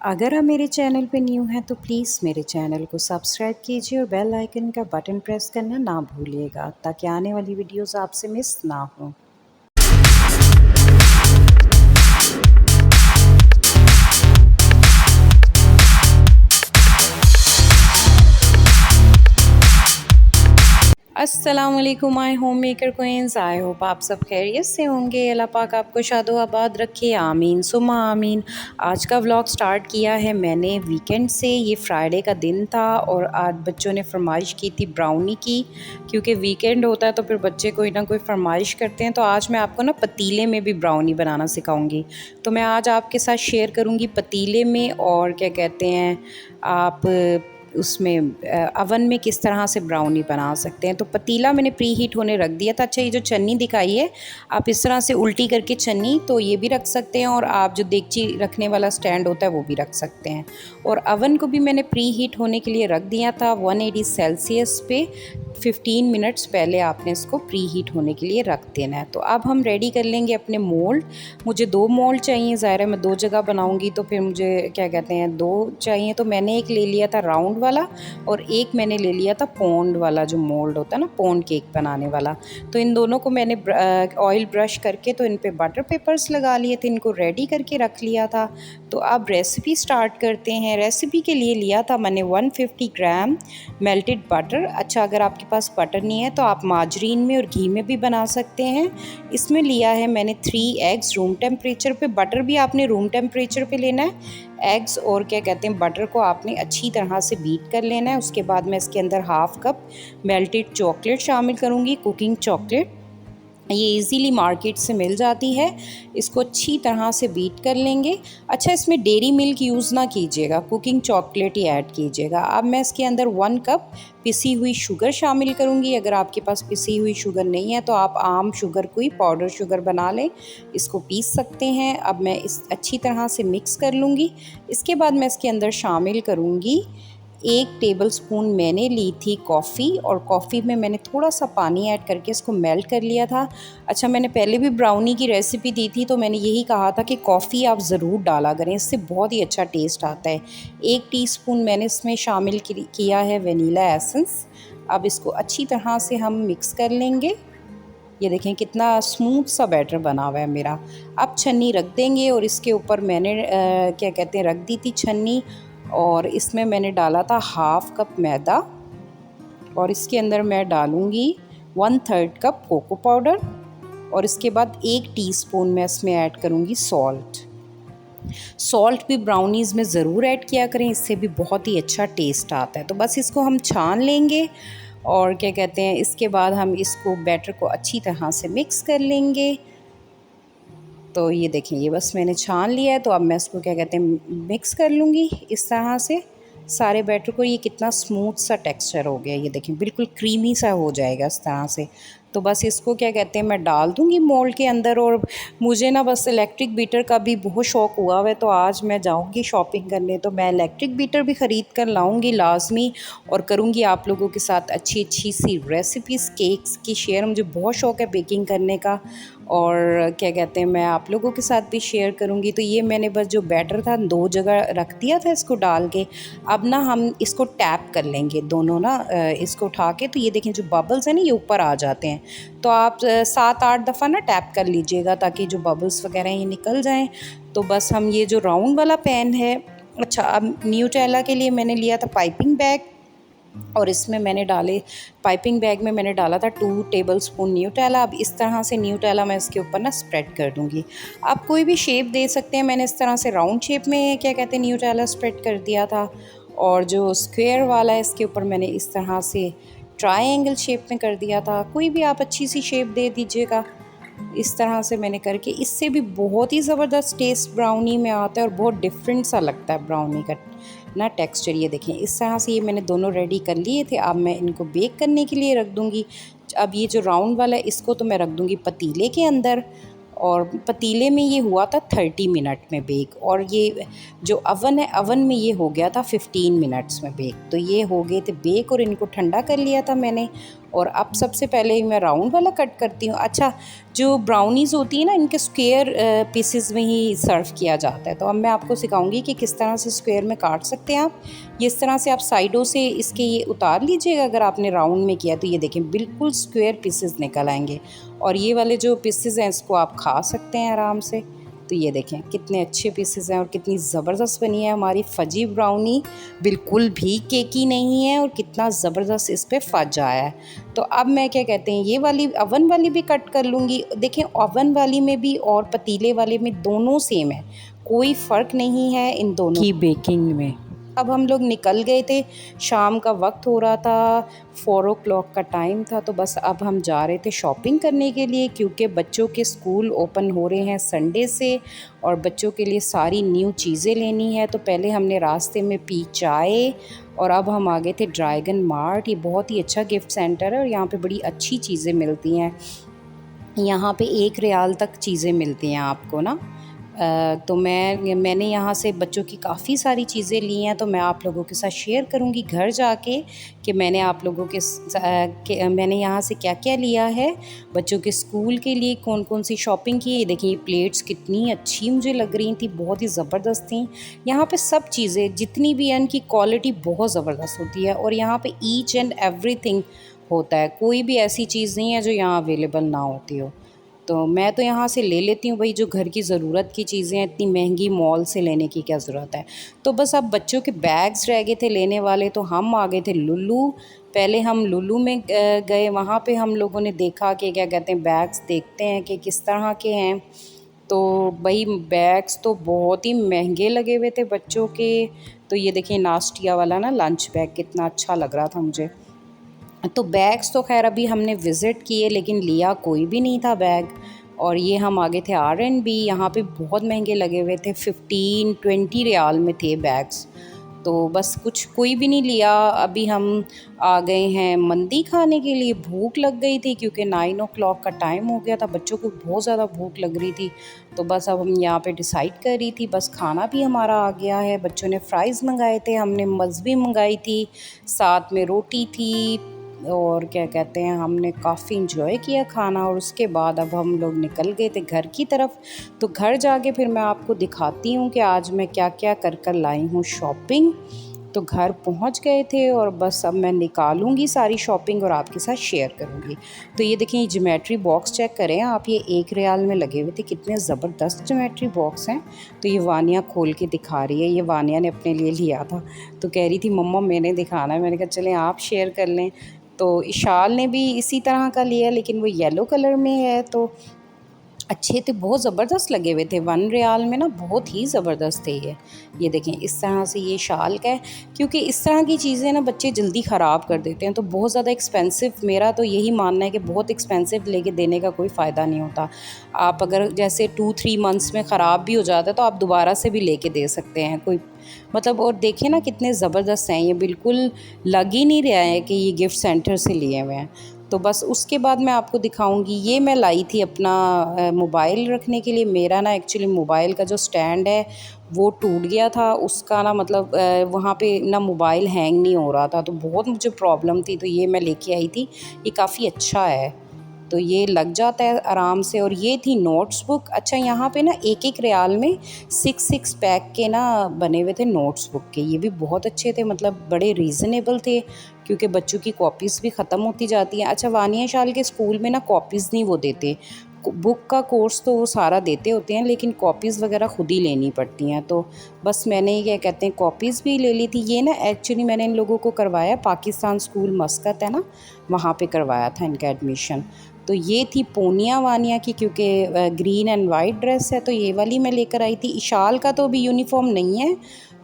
अगर आप मेरे चैनल पे न्यू हैं तो प्लीज़ मेरे चैनल को सब्सक्राइब कीजिए और बेल आइकन का बटन प्रेस करना ना भूलिएगा ताकि आने वाली वीडियोस आपसे मिस ना हो। अस्सलामुअलैकुम my home maker queens. I hope आप सब खैरियत से होंगे। अल्लाह पाक आपको शादो आबाद रखे, आमीन सुमा आमीन। आज का व्लॉग स्टार्ट किया है मैंने वीकेंड से। ये फ्राइडे का दिन था और आज बच्चों ने फरमाइश की थी ब्राउनी की, क्योंकि वीकेंड होता है तो फिर बच्चे कोई ना कोई फरमाइश करते हैं। तो आज मैं आपको ना पतीले में भी ब्राउनी बनाना सिखाऊंगी। तो मैं आज आपके साथ शेयर करूंगी पतीले में, और क्या कहते हैं आप उसमें अवन में किस तरह से ब्राउनी बना सकते हैं। तो पतीला मैंने प्री हीट होने रख दिया था। अच्छा, ये जो चन्नी दिखाई है आप इस तरह से उल्टी करके चन्नी तो ये भी रख सकते हैं, और आप जो देगची रखने वाला स्टैंड होता है वो भी रख सकते हैं। और अवन को भी मैंने प्री हीट होने के लिए रख दिया था 180 सेल्सियस पे। 15 मिनट्स पहले आपने इसको प्री हीट होने के लिए रख देना है। तो अब हम रेडी कर लेंगे अपने मोल्ड। मुझे 2 मोल्ड चाहिए, ज़ाहिर है मैं 2 जगह बनाऊंगी तो फिर मुझे क्या कहते हैं 2 चाहिए। तो मैंने एक ले लिया था राउंड वाला और एक मैंने ले लिया था पौंड वाला, जो मोल्ड होता है ना पौंड केक बनाने वाला। तो इन दोनों को मैंने ऑयल ब्रश करके तो इन पे बटर पेपर्स लगा लिए थे, इनको रेडी करके रख लिया था। तो अब रेसिपी स्टार्ट करते हैं। रेसिपी के लिए लिया था मैंने 150 ग्राम मेल्टेड बटर। अच्छा, अगर आपके पास बटर नहीं है तो आप माजरीन में और घी में भी बना सकते हैं। इसमें लिया है मैंने 3 एग्स रूम टेम्परेचर पे। बटर भी आपने रूम टेम्परेचर पे लेना है। एग्स और क्या कहते हैं बटर को आपने अच्छी तरह से बीट कर लेना है। उसके बाद मैं इसके अंदर हाफ़ कप मेल्टेड चॉकलेट शामिल करूँगी, कुकिंग चॉकलेट। ये इजीली मार्केट से मिल जाती है। इसको अच्छी तरह से बीट कर लेंगे। अच्छा, इसमें डेयरी मिल्क यूज़ ना कीजिएगा, कुकिंग चॉकलेट ही ऐड कीजिएगा। अब मैं इसके अंदर 1 कप पिसी हुई शुगर शामिल करूँगी। अगर आपके पास पिसी हुई शुगर नहीं है तो आप आम शुगर को ही पाउडर शुगर बना लें, इसको पीस सकते हैं। अब मैं इस अच्छी तरह से मिक्स कर लूँगी। इसके बाद मैं इसके अंदर शामिल करूँगी 1 टेबलस्पून मैंने ली थी कॉफ़ी, और कॉफ़ी में मैंने थोड़ा सा पानी ऐड करके इसको मेल्ट कर लिया था। अच्छा, मैंने पहले भी ब्राउनी की रेसिपी दी थी तो मैंने यही कहा था कि कॉफ़ी आप ज़रूर डाला करें, इससे बहुत ही अच्छा टेस्ट आता है। 1 टीस्पून मैंने इसमें शामिल किया है वनीला एसेंस। अब इसको अच्छी तरह से हम मिक्स कर लेंगे। ये देखें कितना स्मूथ सा बैटर बना हुआ है मेरा। अब छन्नी रख देंगे और इसके ऊपर मैंने क्या कहते हैं रख दी थी छन्नी, और इसमें मैंने डाला था हाफ़ कप मैदा, और इसके अंदर मैं डालूँगी 1/3 कप कोको पाउडर, और इसके बाद 1 टीस्पून मैं इसमें ऐड करूँगी सॉल्ट। सॉल्ट भी ब्राउनीज़ में ज़रूर ऐड किया करें, इससे भी बहुत ही अच्छा टेस्ट आता है। तो बस इसको हम छान लेंगे, और क्या कहते हैं इसके बाद हम इसको बैटर को अच्छी तरह से मिक्स कर लेंगे। तो ये देखें, ये बस मैंने छान लिया है। तो अब मैं इसको क्या कहते हैं मिक्स कर लूँगी इस तरह से सारे बैटर को। ये कितना स्मूथ सा टेक्सचर हो गया, ये देखें बिल्कुल क्रीमी सा हो जाएगा इस तरह से। तो बस इसको क्या कहते हैं मैं डाल दूँगी मोल्ड के अंदर। और मुझे ना बस इलेक्ट्रिक बीटर का भी बहुत शौक़ हुआ है, तो आज मैं जाऊँगी शॉपिंग करने तो मैं इलेक्ट्रिक बीटर भी ख़रीद कर लाऊँगी लाजमी, और करूँगी आप लोगों के साथ अच्छी अच्छी सी रेसिपीज़ केक्स की शेयर। मुझे बहुत शौक़ है बेकिंग करने का, और क्या कहते हैं मैं आप लोगों के साथ भी शेयर करूँगी। तो ये मैंने बस जो बैटर था 2 जगह रख दिया था इसको डाल के। अब ना हम इसको टैप कर लेंगे दोनों ना, इसको उठा के। तो ये देखें जो बबल्स हैं ना ये ऊपर आ जाते हैं, तो आप 7-8 दफ़ा ना टैप कर लीजिएगा ताकि जो बबल्स वगैरह ये निकल जाएं। तो बस हम ये जो राउंड वाला पैन है, अच्छा अब न्यूटेला के लिए मैंने लिया था पाइपिंग बैग, और इसमें मैंने डाले पाइपिंग बैग में मैंने डाला था 2 टेबलस्पून न्यूटेला। अब इस तरह से न्यूटेला मैं इसके ऊपर ना स्प्रेड कर दूँगी। आप कोई भी शेप दे सकते हैं, मैंने इस तरह से राउंड शेप में क्या कहते हैं न्यूटेला स्प्रेड कर दिया था, और जो स्क्वायर वाला है इसके ऊपर मैंने इस तरह से ट्रायंगल शेप में कर दिया था। कोई भी आप अच्छी सी शेप दे दीजिएगा। इस तरह से मैंने करके, इससे भी बहुत ही ज़बरदस्त टेस्ट ब्राउनी में आता है और बहुत डिफरेंट सा लगता है ब्राउनी का ना टेक्सचर। ये देखें इस तरह से ये मैंने दोनों रेडी कर लिए थे। अब मैं इनको बेक करने के लिए रख दूँगी। अब ये जो राउंड वाला है इसको तो मैं रख दूँगी पतीले के अंदर, और पतीले में ये हुआ था 30 मिनट में बेक, और ये जो अवन है अवन में ये हो गया था 15 मिनट्स में बेक। तो ये हो गए थे बेक और इनको ठंडा कर लिया था मैंने। और अब सबसे पहले मैं राउंड वाला कट करती हूँ। अच्छा, जो ब्राउनीज़ होती है ना, इनके स्क्वायर पीसेस में ही सर्व किया जाता है। तो अब मैं आपको सिखाऊंगी कि किस तरह से स्क्वायर में काट सकते हैं आप। ये इस तरह से आप साइडों से इसके ये उतार लीजिएगा। अगर आपने राउंड में किया तो ये देखें बिल्कुल स्क्वायर पीसेस निकल आएंगे। और ये वाले जो पीसेस हैं इसको आप खा सकते हैं आराम से। तो ये देखें कितने अच्छे पीसेस हैं और कितनी ज़बरदस्त बनी है हमारी फजी ब्राउनी। बिल्कुल भी केकी नहीं है और कितना ज़बरदस्त इस पर फज आया है। तो अब मैं क्या कहते हैं, ये वाली अवन वाली भी कट कर लूँगी। देखें अवन वाली में भी और पतीले वाले में दोनों सेम है, कोई फ़र्क नहीं है इन दोनों की बेकिंग में। अब हम लोग निकल गए थे, शाम का वक्त हो रहा था, 4 o'clock का टाइम था। तो बस अब हम जा रहे थे शॉपिंग करने के लिए, क्योंकि बच्चों के स्कूल ओपन हो रहे हैं संडे से और बच्चों के लिए सारी न्यू चीज़ें लेनी है। तो पहले हमने रास्ते में पी चाय और अब हम आ गए थे ड्रैगन मार्ट। ये बहुत ही अच्छा गिफ्ट सेंटर है और यहाँ पे बड़ी अच्छी चीज़ें मिलती हैं। यहाँ पे 1 रियाल तक चीज़ें मिलती हैं आपको ना। तो मैंने यहाँ से बच्चों की काफ़ी सारी चीज़ें ली हैं, तो मैं आप लोगों के साथ शेयर करूँगी घर जाके कि मैंने आप लोगों के मैंने यहाँ से क्या क्या लिया है। बच्चों के स्कूल के लिए कौन कौन सी शॉपिंग की। देखिए ये प्लेट्स कितनी अच्छी मुझे लग रही थी, बहुत ही ज़बरदस्त थी। यहाँ पे सब चीज़ें जितनी भी हैं इनकी क्वालिटी बहुत ज़बरदस्त होती है और यहाँ पे ईच एंड एवरीथिंग होता है। कोई भी ऐसी चीज़ नहीं है जो यहाँ अवेलेबल ना होती हो। तो मैं तो यहाँ से ले लेती हूँ भाई, जो घर की ज़रूरत की चीज़ें हैं, इतनी महंगी मॉल से लेने की क्या ज़रूरत है। तो बस अब बच्चों के बैग्स रह गए थे लेने वाले, तो हम आ गए थे लुलू। पहले हम लुलू में गए, वहाँ पे हम लोगों ने देखा कि क्या कहते हैं बैग्स देखते हैं कि किस तरह के हैं। तो भाई बैग्स तो बहुत ही महंगे लगे हुए थे बच्चों के। तो ये देखिए नास्टिया वाला ना लंच बैग कितना अच्छा लग रहा था मुझे। तो बैग्स तो खैर अभी हमने विज़िट किए लेकिन लिया कोई भी नहीं था बैग। और ये हम आगे थे R&B, यहाँ पे बहुत महंगे लगे हुए थे, 15-20 रियाल में थे बैग्स। तो बस कोई भी नहीं लिया। अभी हम आ गए हैं मंदी खाने के लिए। भूख लग गई थी क्योंकि 9 o'clock का टाइम हो गया था, बच्चों को बहुत ज़्यादा भूख लग रही थी। तो बस अब हम यहाँ पे डिसाइड कर रही थी, बस खाना भी हमारा आ गया है। बच्चों ने फ्राइज़ मंगाए थे, हमने मज़्ज़बी मंगाई थी, साथ में रोटी थी और क्या कहते हैं हमने काफ़ी इंजॉय किया खाना। और उसके बाद अब हम लोग निकल गए थे घर की तरफ। तो घर जाके फिर मैं आपको दिखाती हूँ कि आज मैं क्या क्या कर लाई हूँ शॉपिंग। तो घर पहुँच गए थे और बस अब मैं निकालूंगी सारी शॉपिंग और आपके साथ शेयर करूँगी। तो ये देखें ये ज्योमेट्री बॉक्स चेक करें आप, ये 1 रियाल में लगे हुए थे, कितने ज़बरदस्त ज्योमेट्री बॉक्स हैं। तो ये वानिया खोल के दिखा रही है, ये वानिया ने अपने लिए लिया था। तो कह रही थी मम्मा मैंने दिखाना है, मैंने कहा चलें आप शेयर कर लें। तो इशाल ने भी इसी तरह का लिया लेकिन वो येलो कलर में है। तो अच्छे थे, बहुत ज़बरदस्त लगे हुए थे, 1 रियाल में ना बहुत ही ज़बरदस्त थे ये देखें इस तरह से ये शाल का है। क्योंकि इस तरह की चीज़ें ना बच्चे जल्दी ख़राब कर देते हैं, तो बहुत ज़्यादा एक्सपेंसिव, मेरा तो यही मानना है कि बहुत एक्सपेंसिव लेके देने का कोई फ़ायदा नहीं होता। आप अगर जैसे 2-3 मंथ्स में ख़राब भी हो जाता है तो आप दोबारा से भी लेके दे सकते हैं, कोई मतलब। और देखें ना कितने ज़बरदस्त हैं, ये बिल्कुल लग ही नहीं रहा है कि ये गिफ्ट सेंटर से लिए हुए हैं। तो बस उसके बाद मैं आपको दिखाऊंगी, ये मैं लाई थी अपना मोबाइल रखने के लिए। मेरा ना एक्चुअली मोबाइल का जो स्टैंड है वो टूट गया था, उसका ना मतलब वहाँ पे ना मोबाइल हैंग नहीं हो रहा था, तो बहुत मुझे प्रॉब्लम थी। तो ये मैं लेके आई थी, ये काफ़ी अच्छा है, तो ये लग जाता है आराम से। और ये थी नोट्स बुक। अच्छा यहाँ पे ना 1-1 रियाल में 6 पैक के ना बने हुए थे नोट्स बुक के, ये भी बहुत अच्छे थे, मतलब बड़े रीज़नेबल थे क्योंकि बच्चों की कॉपीज़ भी ख़त्म होती जाती हैं। अच्छा वानिया शाल के स्कूल में ना कॉपीज़ नहीं वो देते, बुक का कोर्स तो वो सारा देते होते हैं लेकिन कॉपीज़ वगैरह ख़ुद ही लेनी पड़ती हैं। तो बस मैंने क्या कहते हैं कॉपीज़ भी ले ली थी। ये ना एक्चुअली मैंने इन लोगों को करवाया, पाकिस्तान स्कूल मस्कत है ना, वहाँ पे करवाया था इनका एडमिशन। तो ये थी पोनिया वानिया की, क्योंकि ग्रीन एंड वाइट ड्रेस है तो ये वाली मैं लेकर आई थी। इशाल का तो अभी यूनिफॉर्म नहीं है,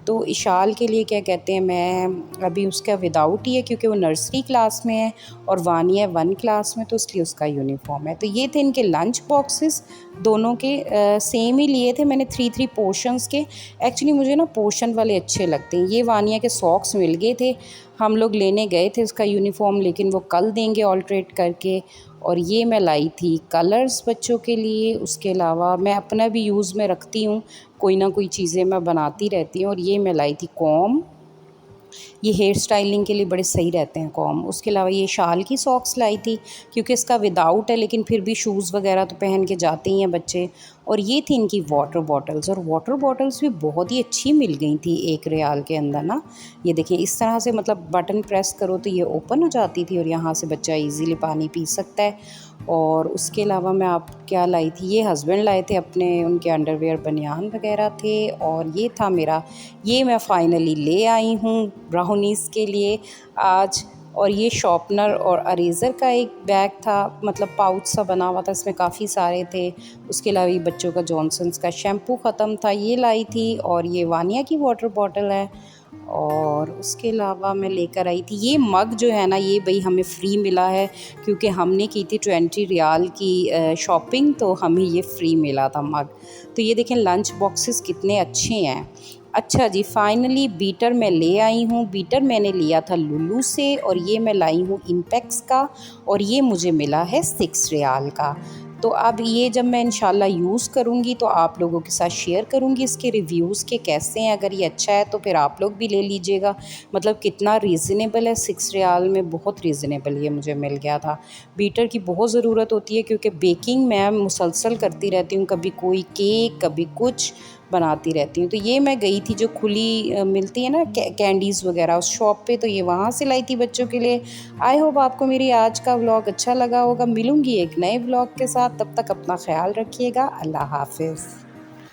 तो इशाल के लिए क्या कहते हैं मैं अभी उसका विदाउट ही है क्योंकि वो नर्सरी क्लास में है और वानिया 1 क्लास में, तो इसलिए उसका यूनिफॉर्म है। तो ये थे इनके लंच बॉक्सेस, दोनों के सेम ही लिए थे मैंने, 3-3 पोर्शंस के। एक्चुअली मुझे ना पोर्शन वाले अच्छे लगते हैं। ये वानिया के सॉक्स मिल गए थे, हम लोग लेने गए थे उसका यूनिफॉर्म, लेकिन वो कल देंगे ऑल्ट्रेट करके। और ये मैं लाई थी कलर्स बच्चों के लिए। उसके अलावा मैं अपना भी यूज़ में रखती हूँ, कोई ना कोई चीज़ें मैं बनाती रहती हूँ। और ये मैं लाई थी कॉम, ये हेयर स्टाइलिंग के लिए बड़े सही रहते हैं कॉम। उसके अलावा ये शाल की सॉक्स लाई थी, क्योंकि इसका विदाउट है लेकिन फिर भी शूज़ वगैरह तो पहन के जाते ही हैं बच्चे। और ये थी इनकी वाटर बॉटल्स, और वाटर बॉटल्स भी बहुत ही अच्छी मिल गई थी 1 रियाल के अंदर ना। ये देखिए इस तरह से, मतलब बटन प्रेस करो तो ये ओपन हो जाती थी और यहाँ से बच्चा ईज़िली पानी पी सकता है। और उसके अलावा मैं आप क्या लाई थी, ये हस्बैंड लाए थे अपने, उनके अंडरवियर बनियान वगैरह थे। और ये था मेरा, ये मैं फ़ाइनली ले आई हूँ ब्राउनीज़ के लिए आज। और ये शॉर्पनर और अरेज़र का एक बैग था, मतलब पाउच सा बना हुआ था, इसमें काफ़ी सारे थे। उसके अलावा ये बच्चों का जॉनसन्स का शैम्पू ख़त्म था, ये लाई थी। और ये वानिया की वाटर बॉटल है। और उसके अलावा मैं लेकर आई थी ये मग जो है ना, ये भाई हमें फ्री मिला है, क्योंकि हमने की थी 20 रियाल की शॉपिंग, तो हमें ये फ्री मिला था मग। तो ये देखें लंच बॉक्सेस कितने अच्छे हैं। अच्छा जी, फाइनली बीटर मैं ले आई हूँ। बीटर मैंने लिया था लुलू से, और ये मैं लाई हूँ इम्पेक्स का, और ये मुझे मिला है 6 रियाल का। तो अब ये जब मैं इंशाल्लाह यूज़ करूँगी तो आप लोगों के साथ शेयर करूँगी इसके रिव्यूज़ के कैसे हैं। अगर ये अच्छा है तो फिर आप लोग भी ले लीजिएगा। मतलब कितना रीज़नेबल है, 6 रियाल में बहुत रीज़नेबल ये मुझे मिल गया था। बीटर की बहुत ज़रूरत होती है, क्योंकि बेकिंग मैं मुसलसल करती रहती हूँ, कभी कोई केक कभी कुछ बनाती रहती हूँ। तो ये मैं गई थी जो खुली मिलती है ना कैंडीज़ वगैरह, उस शॉप पे, तो ये वहाँ से लाई थी बच्चों के लिए। आई होप आपको मेरी आज का व्लॉग अच्छा लगा होगा। मिलूँगी एक नए व्लॉग के साथ, तब तक अपना ख्याल रखिएगा। अल्लाह हाफ़िज़।